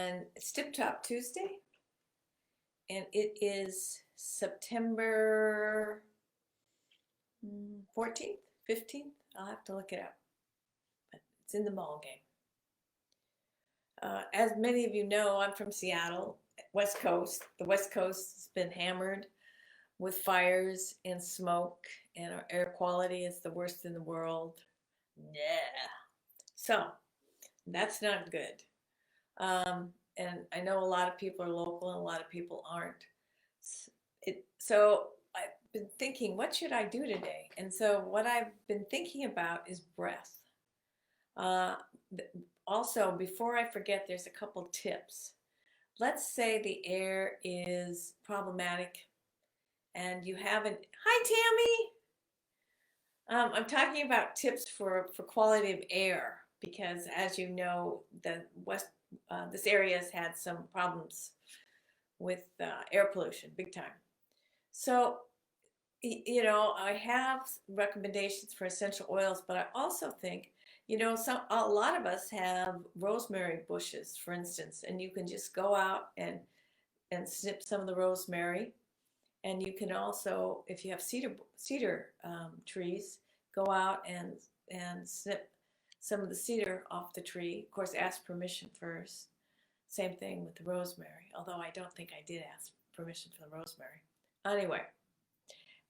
and it's TipTop Tuesday, and it is September 14th, 15th. I'll have to look it up, but it's in the mall game. As many of you know, I'm from Seattle, West Coast. The West Coast has been hammered with fires and smoke, and our air quality is the worst in the world. Yeah. So that's not good. And I know a lot of people are local and a lot of people aren't. So I've been thinking, what should I do today? And so what I've been thinking about is breath. Uh, Also, before I forget, there's a couple tips. Let's say the air is problematic and you haven't. Hi, Tammy. I'm talking about tips for quality of air because, as you know, this area has had some problems with air pollution, big time. So, I have recommendations for essential oils, but I also think, a lot of us have rosemary bushes, for instance, and you can just go out and snip some of the rosemary. And you can also, if you have cedar trees, go out and snip some of the cedar off the tree. Of course, ask permission first. Same thing with the rosemary, although I don't think I did ask permission for the rosemary. Anyway,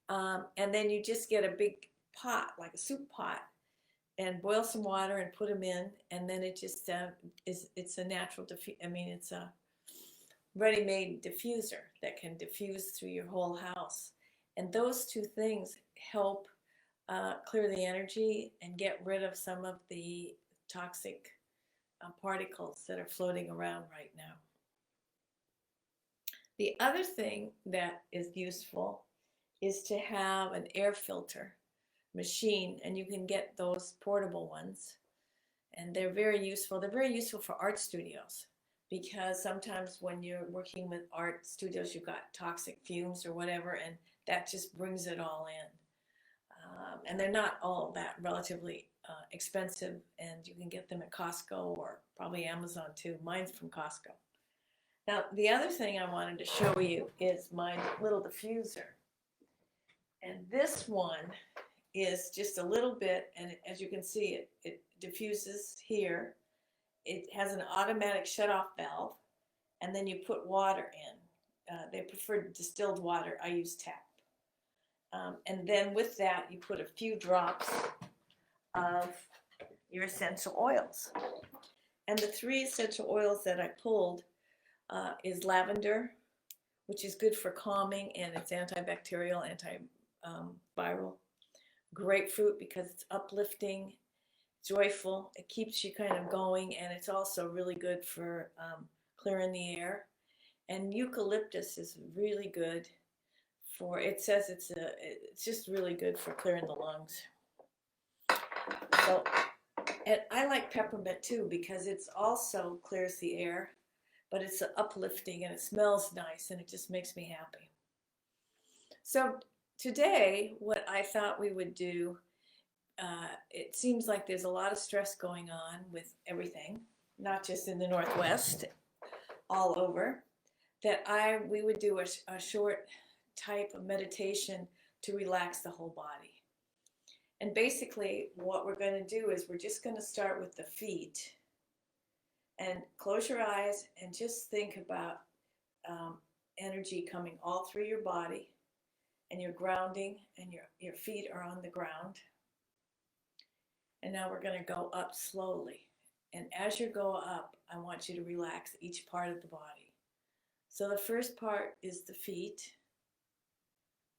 and then you just get a big pot, like a soup pot, and boil some water and put them in, and then it just it's a natural it's a ready-made diffuser that can diffuse through your whole house. And those two things help clear the energy and get rid of some of the toxic particles that are floating around right now. The other thing that is useful is to have an air filter machine, and you can get those portable ones, and they're very useful. They're very useful for art studios, because sometimes when you're working with art studios, you've got toxic fumes or whatever, and that just brings it all in. And they're not all that relatively expensive, and you can get them at Costco or probably Amazon too. Mine's from Costco. Now, the other thing I wanted to show you is my little diffuser. And this one is just a little bit, and as you can see, it diffuses here. It has an automatic shut-off valve, and then you put water in. They prefer distilled water. I use tap. And then with that, you put a few drops of your essential oils. And the 3 essential oils that I pulled is lavender, which is good for calming, and it's antibacterial, antiviral. Grapefruit, because it's uplifting, joyful, it keeps you kind of going, and it's also really good for clearing the air. And eucalyptus is really good for, it says it's just really good for clearing the lungs. So, and I like peppermint too, because it's also clears the air, but it's uplifting and it smells nice and it just makes me happy. So today, what I thought we would do, it seems like there's a lot of stress going on with everything, not just in the Northwest, all over, that we would do a short type of meditation to relax the whole body. And basically what we're going to do is we're just going to start with the feet, and close your eyes and just think about energy coming all through your body, and you're grounding, and your feet are on the ground. And now we're going to go up slowly. And as you go up, I want you to relax each part of the body. So the first part is the feet,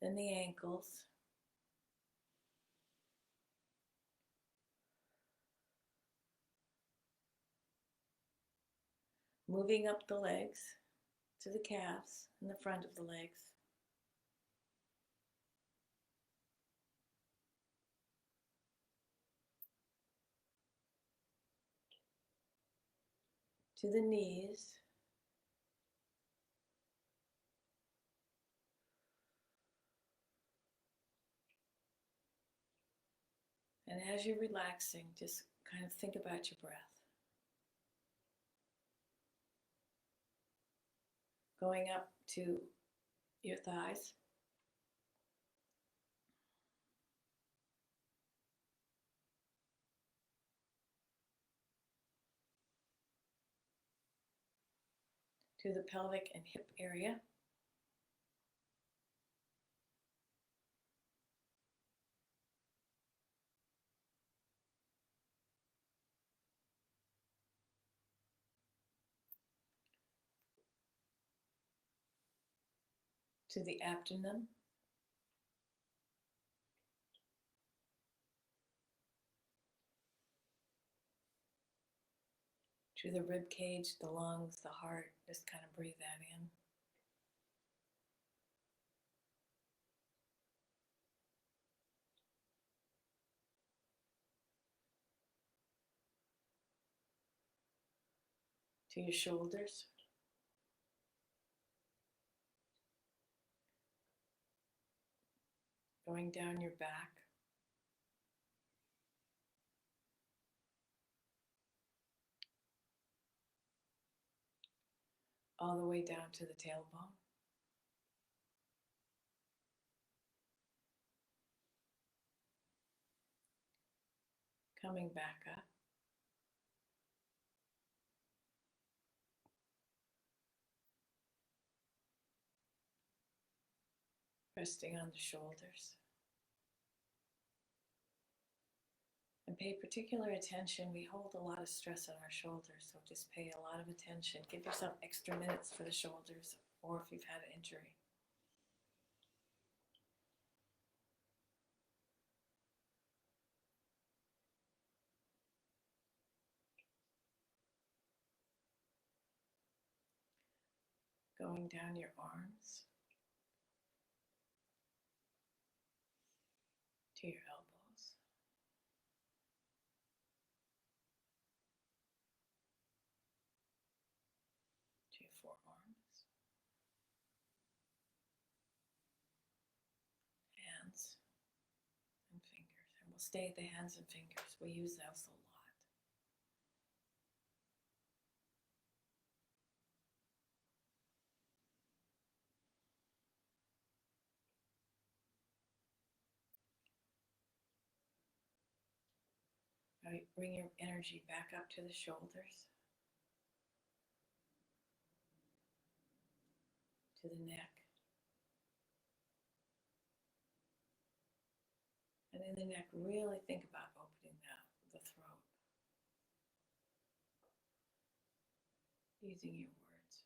then the ankles, moving up the legs to the calves and the front of the legs. To the knees. And as you're relaxing, just kind of think about your breath. going up to your thighs, to the pelvic and hip area, to the abdomen, to the rib cage, the lungs, the heart. Just kind of breathe that in. To your shoulders, going down your back, all the way down to the tailbone. Coming back up, resting on the shoulders. And pay particular attention. We hold a lot of stress on our shoulders, so just pay a lot of attention. Give yourself extra minutes for the shoulders, or if you've had an injury. Going down your arms, to your elbows, to your forearms, hands and fingers. And we'll stay at the hands and fingers. We use those a lot. Right, bring your energy back up to the shoulders, to the neck. And in the neck, really think about opening the throat, using your words,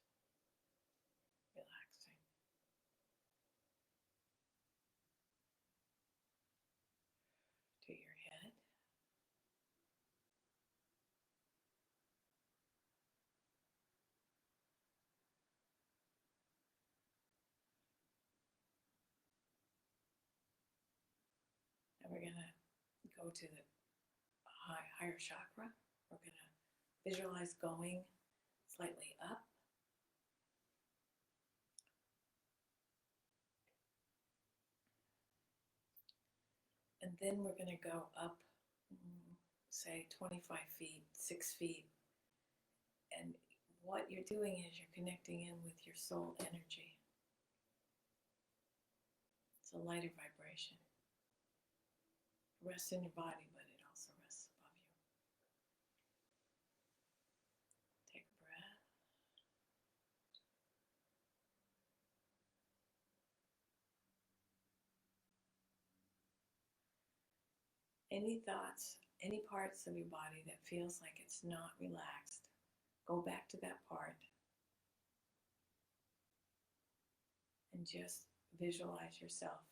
relaxing. To your head, and we're going to go to the higher chakra. We're going to visualize going slightly up. And then we're going to go up, say 25 feet, 6 feet. And what you're doing is you're connecting in with your soul energy. It's a lighter vibration. It rests in your body, but it also rests above you. Take a breath. Any thoughts, any parts of your body that feels like it's not relaxed, go back to that part and just visualize yourself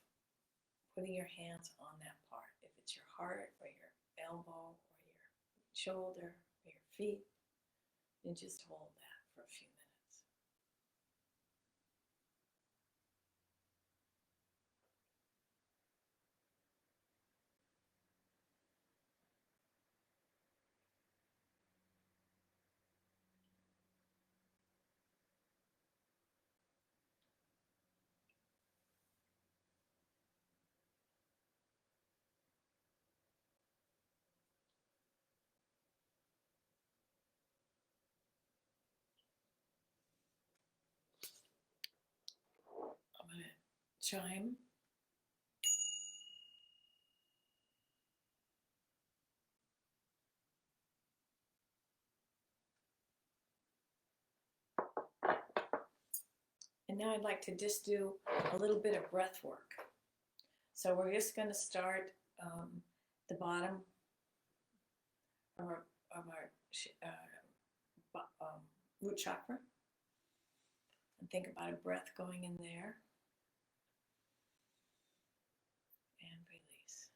putting your hands on that part. If it's your heart or your elbow or your shoulder or your feet, and just hold that for a few minutes. chime. And now I'd like to just do a little bit of breath work. So we're just going to start the bottom of our root chakra, and think about a breath going in there and release.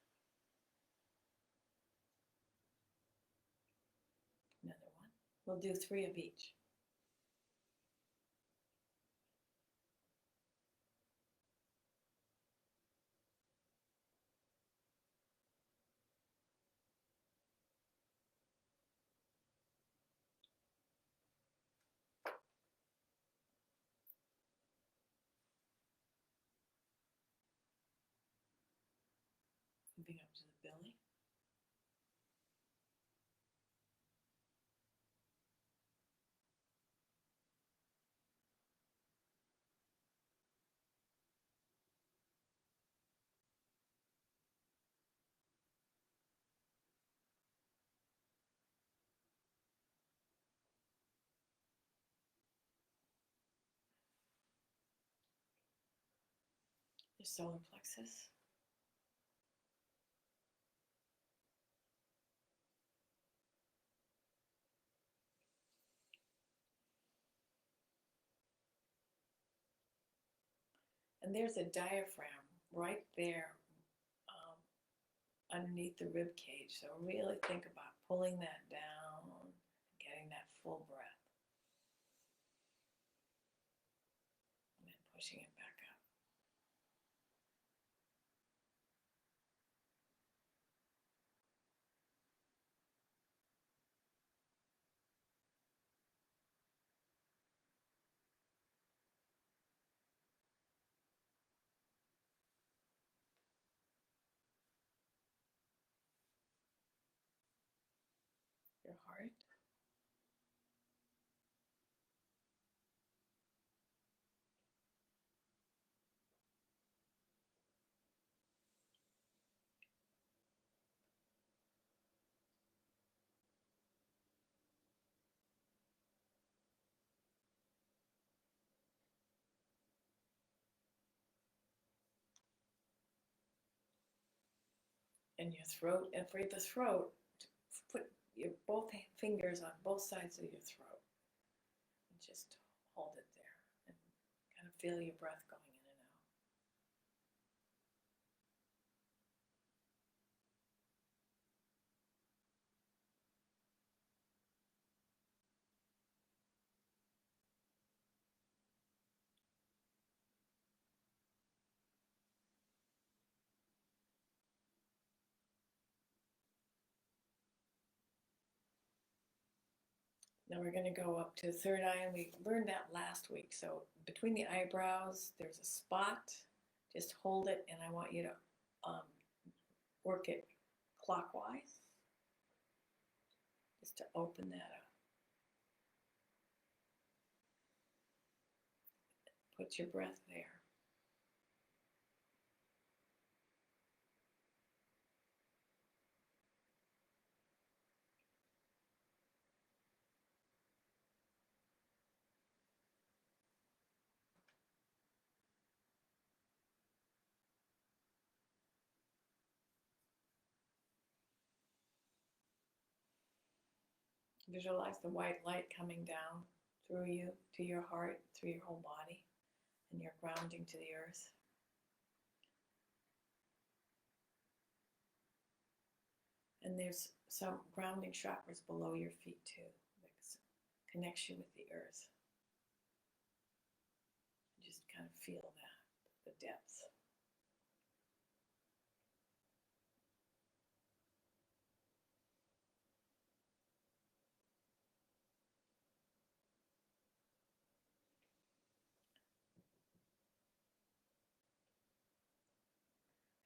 Another one. We'll do 3 of each. Moving up to the belly. Your solar plexus. And there's a diaphragm right there underneath the rib cage. So really think about pulling that down, getting that full breath, and then pushing it back up. Your heart. And your throat. And for the throat, put your both fingers on both sides of your throat and just hold it there and kind of feel your breath going in and out. Now we're going to go up to the third eye, and we learned that last week. So between the eyebrows, there's a spot. Just hold it, and I want you to work it clockwise, just to open that up. Put your breath there. Visualize the white light coming down through you to your heart, through your whole body, and you're grounding to the earth. And there's some grounding chakras below your feet too, that connects you with the earth. Just kind of feel that, the depth.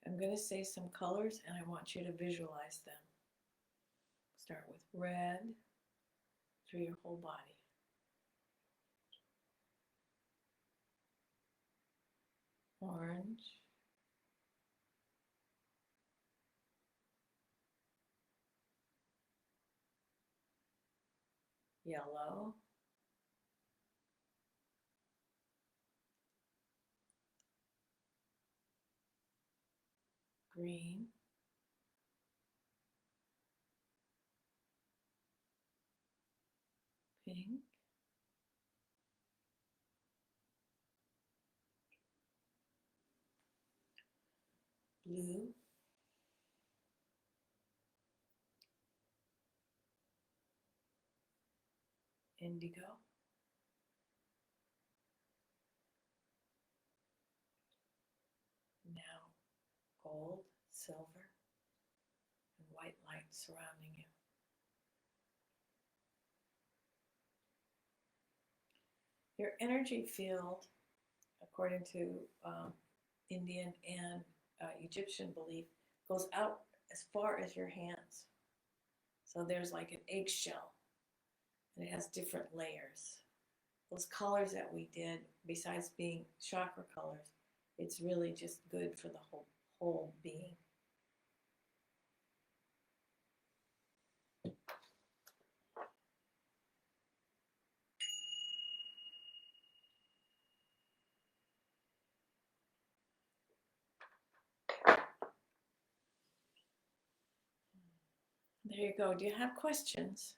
I'm going to say some colors, and I want you to visualize them. Start with red through your whole body. orange, yellow, green, pink, blue, indigo, now gold, silver, and white light surrounding you. Your energy field, according to Indian and Egyptian belief, goes out as far as your hands. So there's like an eggshell, and it has different layers. Those colors that we did, besides being chakra colors, it's really just good for the whole being. There you go. Do you have questions?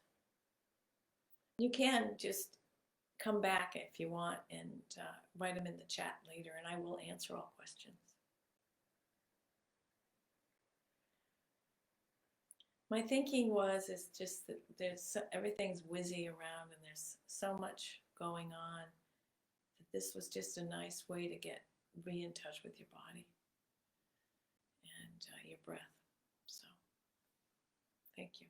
You can just come back if you want and write them in the chat later, and I will answer all questions. My thinking is just that everything's whizzy around and there's so much going on that this was just a nice way to get in touch with your body and your breath. So, thank you.